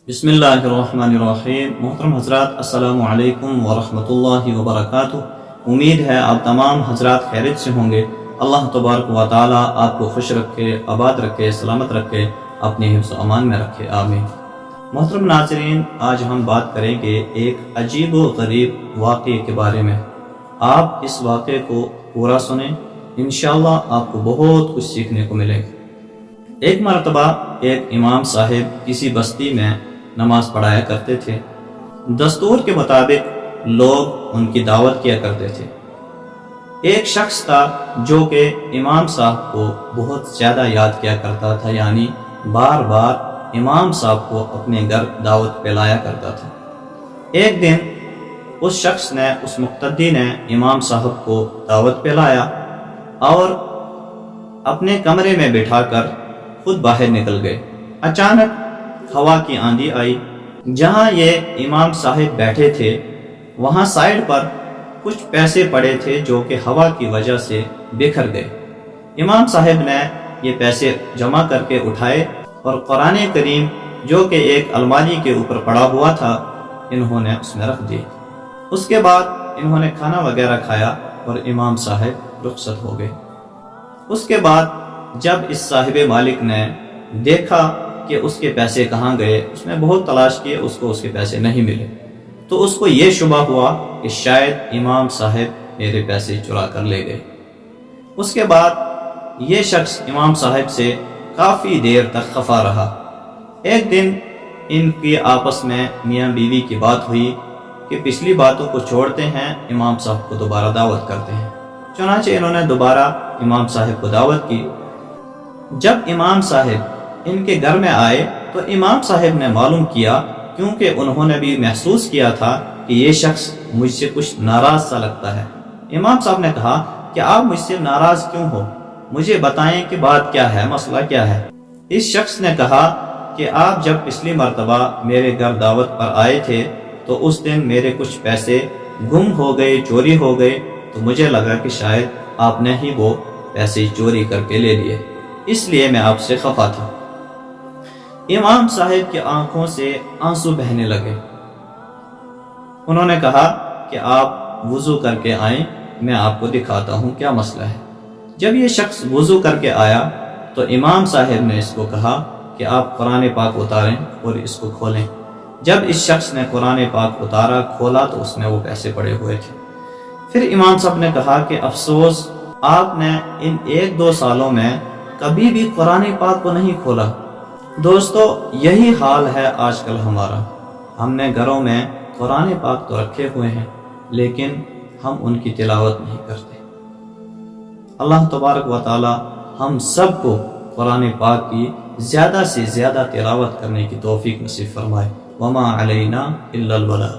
بسم اللہ الرحمن الرحیم۔ محترم حضرات، السلام علیکم ورحمۃ اللہ وبرکاتہ۔ امید ہے آپ تمام حضرات خیریت سے ہوں گے۔ اللہ تبارک و تعالی آپ کو خوش رکھے، آباد رکھے، سلامت رکھے، اپنے حفظ و امان میں رکھے، آمین۔ محترم ناظرین، آج ہم بات کریں گے ایک عجیب و غریب واقعے کے بارے میں۔ آپ اس واقعے کو پورا سنیں، انشاءاللہ آپ کو بہت کچھ سیکھنے کو ملے گا۔ ایک مرتبہ ایک امام صاحب کسی بستی میں نماز پڑھایا کرتے تھے۔ دستور کے مطابق لوگ ان کی دعوت کیا کرتے تھے۔ ایک شخص تھا جو کہ امام صاحب کو بہت زیادہ یاد کیا کرتا تھا، یعنی بار بار امام صاحب کو اپنے گھر دعوت پہ لایا کرتا تھا۔ ایک دن اس شخص نے، اس مقتدی نے امام صاحب کو دعوت پہ لایا اور اپنے کمرے میں بٹھا کر خود باہر نکل گئے۔ اچانک ہوا کی آندھی آئی۔ جہاں یہ امام صاحب بیٹھے تھے وہاں سائیڈ پر کچھ پیسے پڑے تھے جو کہ ہوا کی وجہ سے بکھر گئے۔ امام صاحب نے یہ پیسے جمع کر کے اٹھائے اور قرآن کریم جو کہ ایک الماری کے اوپر پڑا ہوا تھا انہوں نے اس میں رکھ دیے۔ اس کے بعد انہوں نے کھانا وغیرہ کھایا اور امام صاحب رخصت ہو گئے۔ اس کے بعد جب اس صاحب مالک نے دیکھا کہ اس کے پیسے کہاں گئے، اس نے بہت تلاش کیے، اس کو اس کے پیسے نہیں ملے، تو اس کو یہ شبہ ہوا کہ شاید امام صاحب میرے پیسے چرا کر لے گئے۔ اس کے بعد یہ شخص امام صاحب سے کافی دیر تک خفا رہا۔ ایک دن ان کی آپس میں میاں بیوی کی بات ہوئی کہ پچھلی باتوں کو چھوڑتے ہیں، امام صاحب کو دوبارہ دعوت کرتے ہیں۔ چنانچہ انہوں نے دوبارہ امام صاحب کو دعوت کی۔ جب امام صاحب ان کے گھر میں آئے تو امام صاحب نے معلوم کیا، کیونکہ انہوں نے بھی محسوس کیا تھا کہ یہ شخص مجھ سے کچھ ناراض سا لگتا ہے۔ امام صاحب نے کہا کہ آپ مجھ سے ناراض کیوں ہو، مجھے بتائیں کہ بات کیا ہے، مسئلہ کیا ہے۔ اس شخص نے کہا کہ آپ جب پچھلی مرتبہ میرے گھر دعوت پر آئے تھے تو اس دن میرے کچھ پیسے گم ہو گئے، چوری ہو گئے، تو مجھے لگا کہ شاید آپ نے ہی وہ پیسے چوری کر کے لے لیے، اس لیے میں آپ سے خفا تھا۔ امام صاحب کی آنکھوں سے آنسو بہنے لگے۔ انہوں نے کہا کہ آپ وضو کر کے آئیں، میں آپ کو دکھاتا ہوں کیا مسئلہ ہے۔ جب یہ شخص وضو کر کے آیا تو امام صاحب نے اس کو کہا کہ آپ قرآن پاک اتاریں اور اس کو کھولیں۔ جب اس شخص نے قرآن پاک اتارا، کھولا تو اس میں وہ پیسے پڑے ہوئے تھے۔ پھر امام صاحب نے کہا کہ افسوس، آپ نے ان 1-2 سالوں میں کبھی بھی قرآن پاک کو نہیں کھولا۔ دوستو، یہی حال ہے آج کل ہمارا۔ ہم نے گھروں میں قرآن پاک تو رکھے ہوئے ہیں لیکن ہم ان کی تلاوت نہیں کرتے۔ اللہ تبارک و تعالی ہم سب کو قرآن پاک کی زیادہ سے زیادہ تلاوت کرنے کی توفیق نصیب فرمائے۔ وما علینا الا البلاغ۔